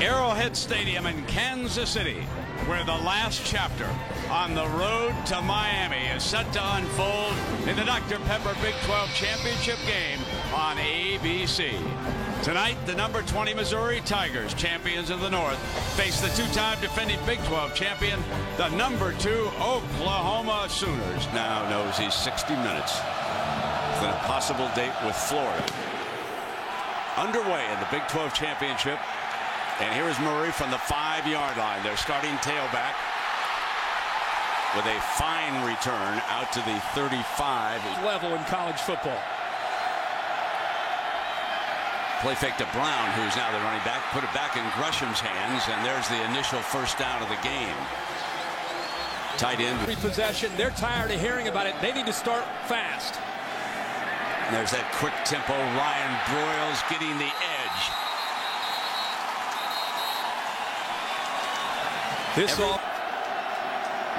Arrowhead Stadium in Kansas City, where the last chapter on the road to Miami is set to unfold in the Dr. Pepper Big 12 Championship game on ABC. Tonight, the number 20 Missouri Tigers, champions of the North, face the two-time defending Big 12 champion, the number 2 Oklahoma Sooners. Now knows he's 60 minutes with a possible date with Florida. Underway in the Big 12 Championship. And here is Murray from the 5-yard line. Their starting tailback with a fine return out to the 35. Level in college football. Play fake to Brown, who's now the running back. Put it back in Gresham's hands, and there's the initial first down of the game. Tight end. Repossession. They're tired of hearing about it. They need to start fast. And there's that quick tempo. Ryan Broyles getting the edge.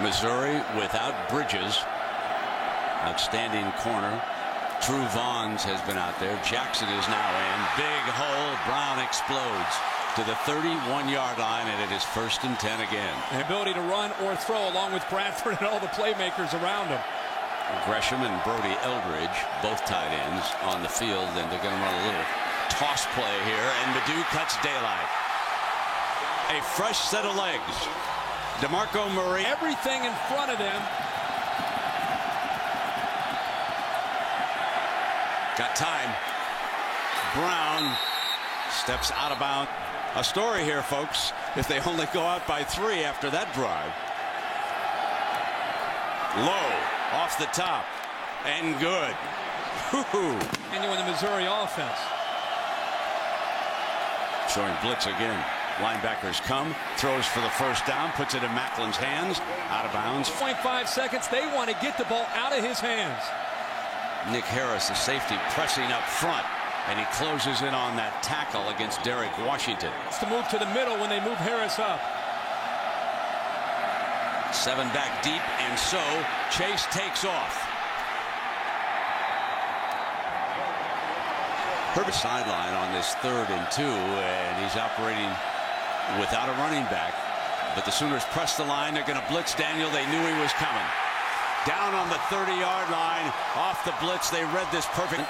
Missouri without Bridges. Outstanding corner. True Vaughns has been out there. Jackson is now in. Big hole. Brown explodes to the 31-yard line, and it is 1st and 10 again. An ability to run or throw along with Bradford and all the playmakers around him. Gresham and Brody Eldridge, both tight ends, on the field, and they're going to run a little toss play here, and Madu cuts daylight. A fresh set of legs. DeMarco Murray. Everything in front of them. Got time. Brown steps out of bounds. A story here, folks, if they only go out by 3 after that drive. Low, off the top, and good. Continuing the Missouri offense. Showing blitz again. Linebackers come, throws for the first down, puts it in Macklin's hands, out of bounds. 0.5 seconds. They want to get the ball out of his hands. Nick Harris, the safety, pressing up front, and he closes in on that tackle against Derek Washington. It's to move to the middle when they move Harris up. 7 back deep, and so Chase takes off. Herbert sideline on this 3rd and 2, and he's operating without a running back. But the Sooners press the line. They're going to blitz Daniel. They knew he was coming. Down on the 30-yard line, off the blitz. They read this perfect.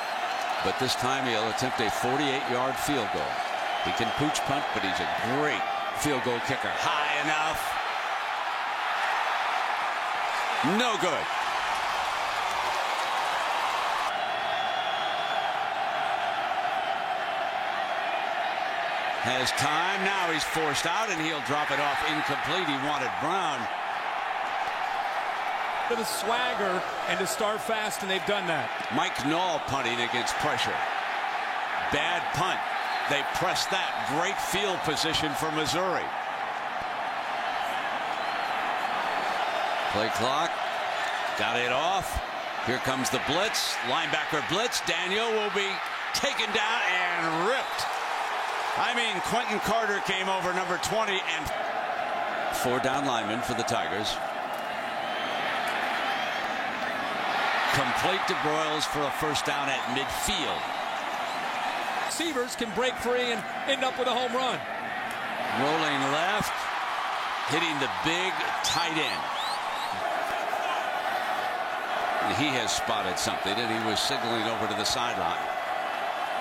But this time he'll attempt a 48-yard field goal. He can pooch punt, but he's a great field goal kicker. High enough. No good. Has time. Now he's forced out, and he'll drop it off incomplete. He wanted Brown. For the swagger and to start fast, and they've done that. Mike Knoll punting against pressure. Bad punt. They press that. Great field position for Missouri. Play clock. Got it off. Here comes the blitz. Linebacker blitz. Daniel will be taken down and ripped. I mean, Quentin Carter came over, number 20, and 4 down linemen for the Tigers. Complete to Broyles for a first down at midfield. Receivers can break free and end up with a home run. Rolling left, hitting the big tight end. He has spotted something, and he was signaling over to the sideline.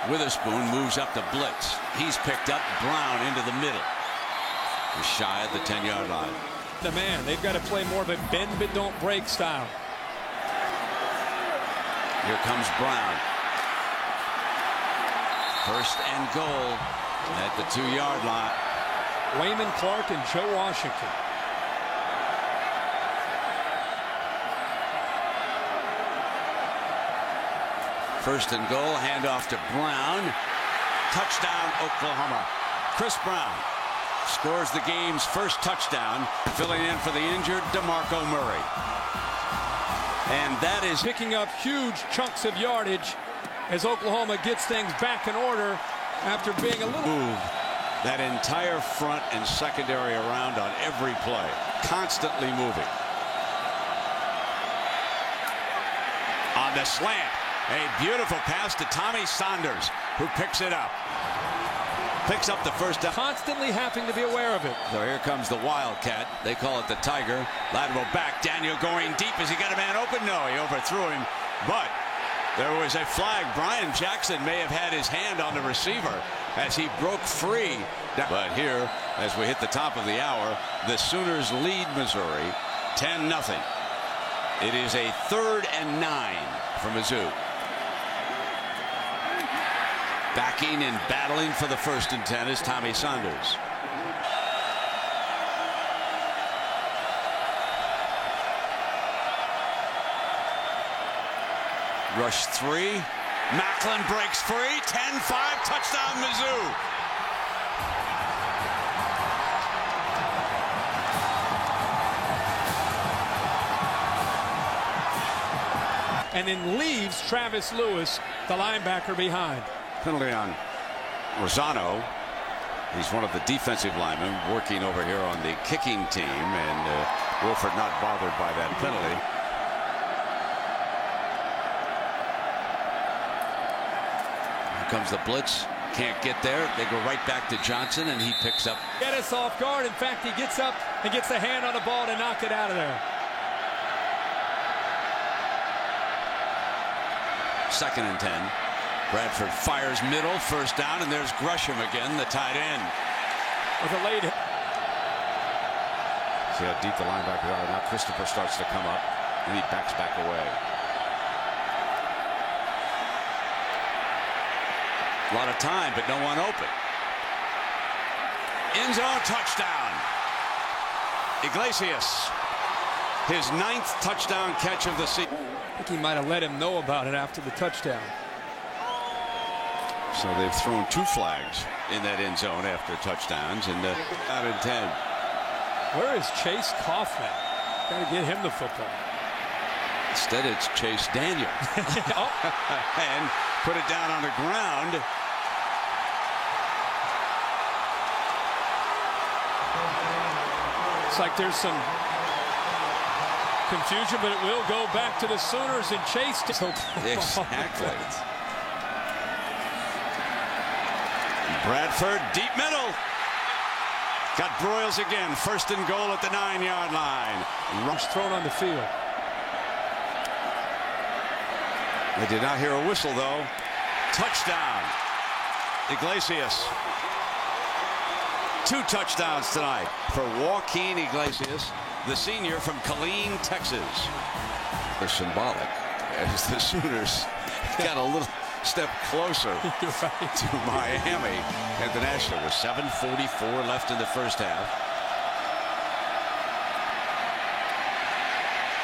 Witherspoon moves up to blitz. He's picked up. Brown into the middle. He's shy at the 10-yard line. The man, they've got to play more of a bend but don't break style. Here comes Brown. 1st and goal at the 2-yard line. Wayman Clark and Joe Washington. First and goal, handoff to Brown. Touchdown, Oklahoma. Chris Brown scores the game's first touchdown, filling in for the injured DeMarco Murray. And that is picking up huge chunks of yardage as Oklahoma gets things back in order after being a little move. That entire front and secondary around on every play, constantly moving. On the slant. A beautiful pass to Tommy Saunders, who picks it up. picks up the first down. Constantly having to be aware of it. So here comes the Wildcat. They call it the Tiger. Lateral back. Daniel going deep. Has he got a man open? No, he overthrew him. But there was a flag. Brian Jackson may have had his hand on the receiver as he broke free. But here, as we hit the top of the hour, the Sooners lead Missouri 10-0. It is a 3rd and 9 for Mizzou. Backing and battling for the 1st and 10 is Tommy Saunders. Rush 3. Macklin breaks free. 10-5. Touchdown Mizzou. And then leaves Travis Lewis, the linebacker, behind. Penalty on Rosano. He's one of the defensive linemen working over here on the kicking team, and Wilford not bothered by that penalty. Here comes the blitz. Can't get there. They go right back to Johnson, and he picks up. Get us off guard. In fact, he gets up and gets a hand on the ball to knock it out of there. 2nd and 10. Bradford fires middle, 1st down, and there's Gresham again, the tight end. With a late hit. See how deep the linebackers are. Now Christopher starts to come up, and he backs back away. A lot of time, but no one open. End zone touchdown. Iglesias. His 9th touchdown catch of the season. I think he might have let him know about it after the touchdown. So they've thrown 2 flags in that end zone after touchdowns, and out of 10. Where is Chase Kaufman? Got to get him the football. Instead, it's Chase Daniel. Oh. And put it down on the ground. It's like there's some confusion, but it will go back to the Sooners, and Chase. Exactly. Bradford, deep middle. Got Broyles again. 1st and goal at the 9-yard line. Rush thrown on the field. They did not hear a whistle, though. Touchdown. Iglesias. 2 touchdowns tonight for Joaquin Iglesias, the senior from Killeen, Texas. They're symbolic as the Sooners got a little step closer to Miami at the National with 7:44 left in the 1st half.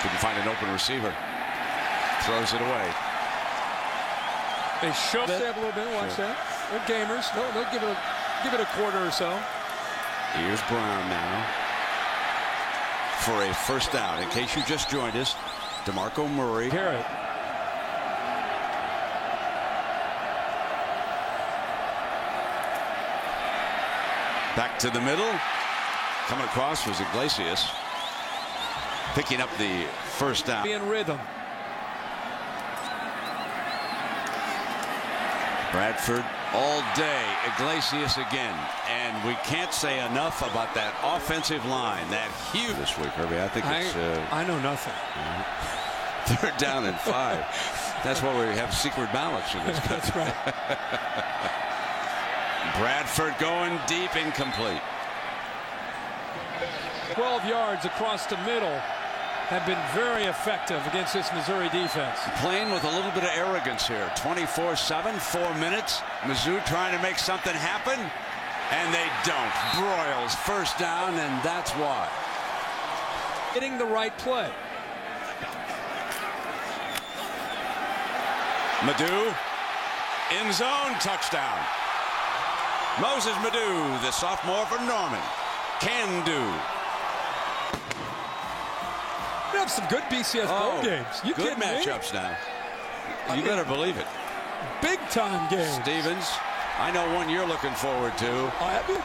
Couldn't find an open receiver. Throws it away. They show that a little bit. Watch that. They're gamers. They'll give it a quarter or so. Here's Brown now for a 1st down. In case you just joined us, DeMarco Murray. Garrett. Back to the middle. Coming across was Iglesias. Picking up the 1st down. In rhythm. Bradford all day. Iglesias again. And we can't say enough about that offensive line. That huge this week, Herbie. I think it's I know nothing. 3rd down and 5. That's why we have secret ballots in this country. That's right. Bradford going deep, incomplete. 12 yards across the middle have been very effective against this Missouri defense. Playing with a little bit of arrogance here. 24-7, 4 minutes. Mizzou trying to make something happen, and they don't. Broyles 1st down, and that's why. Getting the right play. Madu, end zone, touchdown. Moses Madu, the sophomore from Norman. Can do. We have some good BCS bowl games. You good matchups now. You better believe it. Big time games. Stevens, I know one you're looking forward to.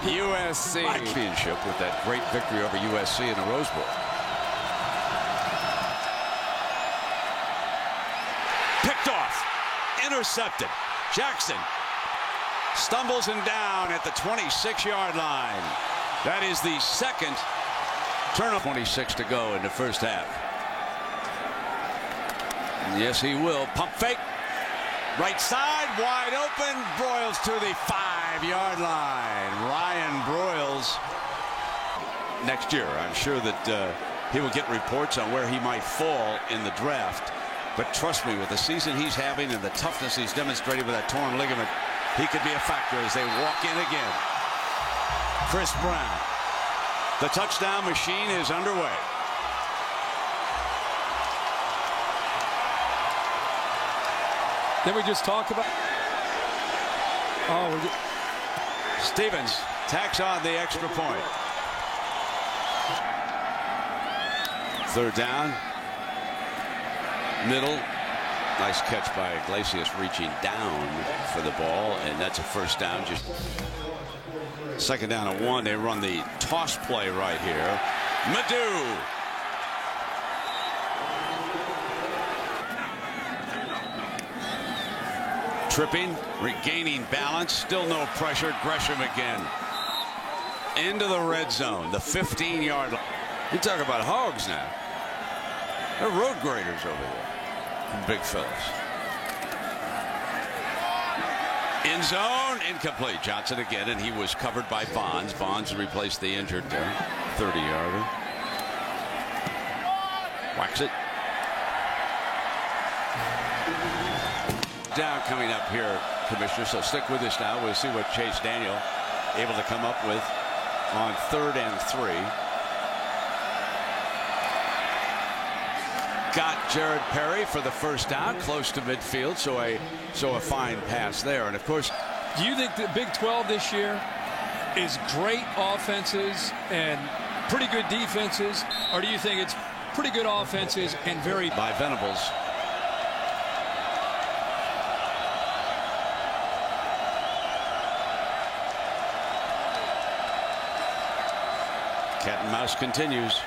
USC championship with that great victory over USC in the Rose Bowl. Picked off. Intercepted. Jackson stumbles and down at the 26-yard line. That is the second turnover. 26 to go in the first half. Yes, he will. Pump fake. Right side, wide open. Broyles to the 5-yard line. Ryan Broyles. Next year, I'm sure that he will get reports on where he might fall in the draft. But trust me, with the season he's having and the toughness he's demonstrated with that torn ligament, he could be a factor as they walk in again. Chris Brown. The touchdown machine is underway. Then we just talk about. Stevens tacks on the extra point. Third down. Middle. Nice catch by Iglesias reaching down for the ball, and that's a first down. Just second down and 1. They run the toss play right here. Madu. Tripping, regaining balance, still no pressure. Gresham again. Into the red zone, the 15-yard line. You talk about hogs now. They're road graders over there. Big fellas. End zone, incomplete. Johnson again, and he was covered by Bonds. Bonds replaced the injured 30-yarder. Whacks it. Down coming up here, Commissioner, so stick with us now. We'll see what Chase Daniel able to come up with on 3rd and 3. Got Jared Perry for the first down, close to midfield, so a fine pass there. And of course, do you think the Big 12 this year is great offenses and pretty good defenses, or do you think it's pretty good offenses and very by Venables? Cat and mouse continues.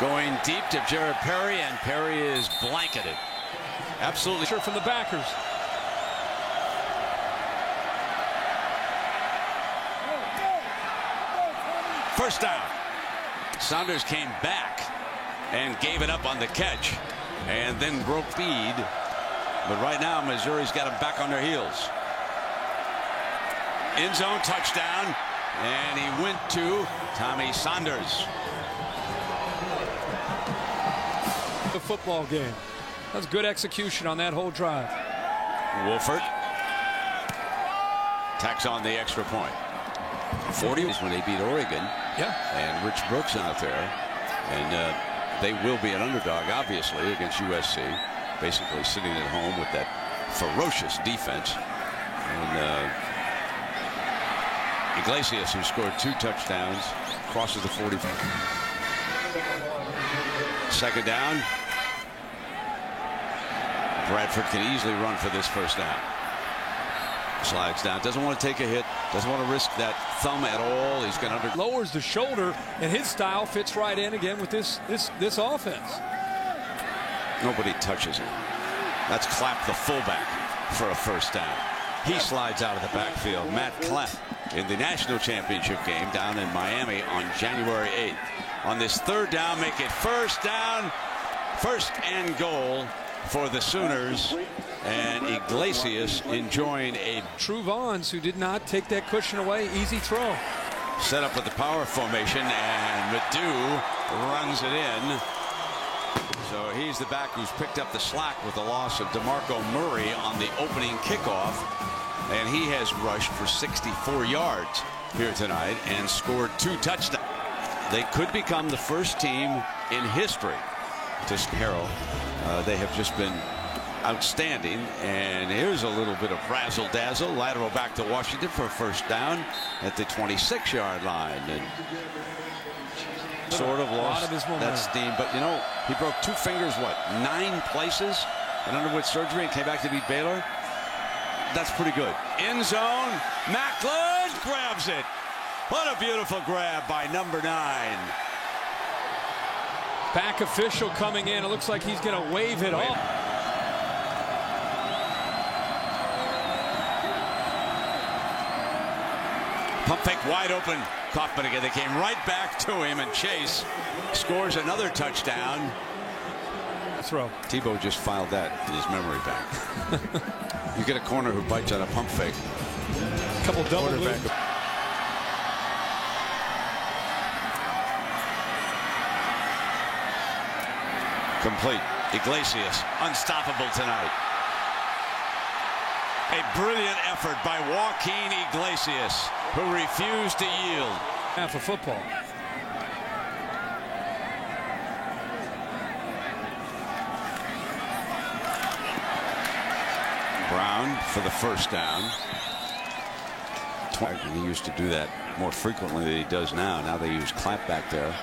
Going deep to Jared Perry, and Perry is blanketed. Absolutely sure from the backers. First down. Saunders came back and gave it up on the catch and then broke speed. But right now, Missouri's got them back on their heels. End zone touchdown. And he went to Tommy Saunders. The football game. That's good execution on that whole drive. Wolford tacks on the extra point. 40 was when they beat Oregon. Yeah. And Rich Brooks out there. And they will be an underdog, obviously, against USC. Basically sitting at home with that ferocious defense. And Iglesias, who scored 2 touchdowns, crosses the 40. Second down. Bradford can easily run for this first down. Slides down, doesn't want to take a hit, doesn't want to risk that thumb at all. He's going to lowers the shoulder, and his style fits right in again with this offense. Nobody touches him. That's Clapp, the fullback, for a first down. He slides out of the backfield. Matt Clapp in the national championship game down in Miami on January 8th. On this third down, make it first down, first and goal for the Sooners. And Iglesias enjoying a True Vaughns, who did not take that cushion away. Easy throw. Set up with the power formation, and Madu runs it in. So he's the back who's picked up the slack with the loss of DeMarco Murray on the opening kickoff. And he has rushed for 64 yards here tonight and scored 2 touchdowns. They could become the first team in history to Harrell. They have just been outstanding. And here's a little bit of razzle dazzle. Lateral back to Washington for a first down at the 26-yard line. And sort of lost that steam. But, you know, he broke 2 fingers, 9 places and underwent surgery and came back to beat Baylor. That's pretty good. End zone. Macklin grabs it. What a beautiful grab by number 9. Back official coming in. It looks like he's going to wave it off. Pump fake wide open. Kaufman again. They came right back to him, and Chase scores another touchdown. Throw. Tebow just filed that to his memory bank. You get a corner who bites on a pump fake. Couple double moves. Complete. Iglesias, unstoppable tonight. A brilliant effort by Joaquin Iglesias, who refused to yield. Half of football. Brown for the first down. He used to do that more frequently than he does now. Now they use Clapp back there.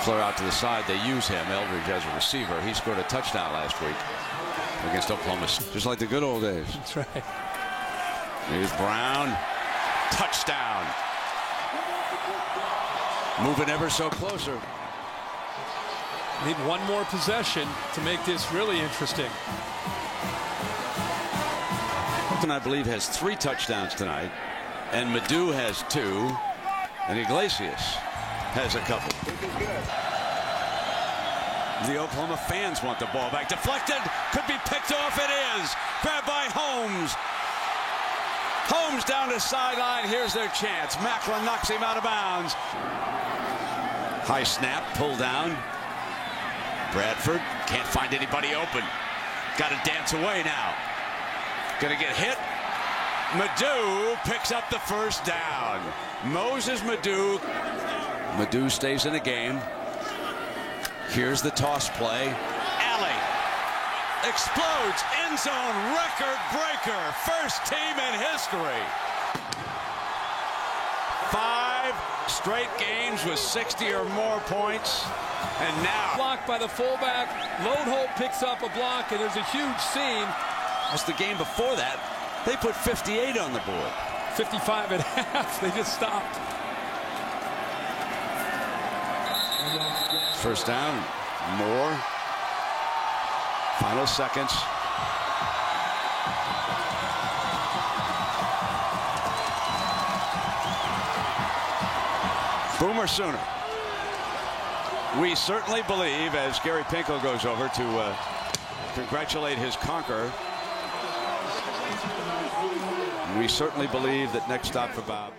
Flare out to the side. They use him. Eldridge as a receiver. He scored a touchdown last week against Oklahoma, just like the good old days. That's right. Here's Brown. Touchdown. Moving ever so closer. Need one more possession to make this really interesting. I believe has 3 touchdowns tonight, and Madu has 2, and Iglesias has a couple. The Oklahoma fans want the ball back. Deflected, could be picked off. It is grabbed by Holmes. Holmes down the sideline. Here's their chance. Macklin knocks him out of bounds. High snap, pull down. Bradford can't find anybody open. Got to dance away now. Gonna get hit. Madu picks up the first down. Moses Madu. Madu stays in the game. Here's the toss play. Alley explodes. End zone record breaker. First team in history. 5 straight games with 60 or more points. And now Blocked by the fullback. Lone Holt picks up a block, and there's a huge scene. That's the game before that. They put 58 on the board. 55 and a half. They just stopped. First down. More. Final seconds. Boomer Sooner. We certainly believe, as Gary Pinkel goes over to congratulate his conqueror, we certainly believe that next stop for Bob.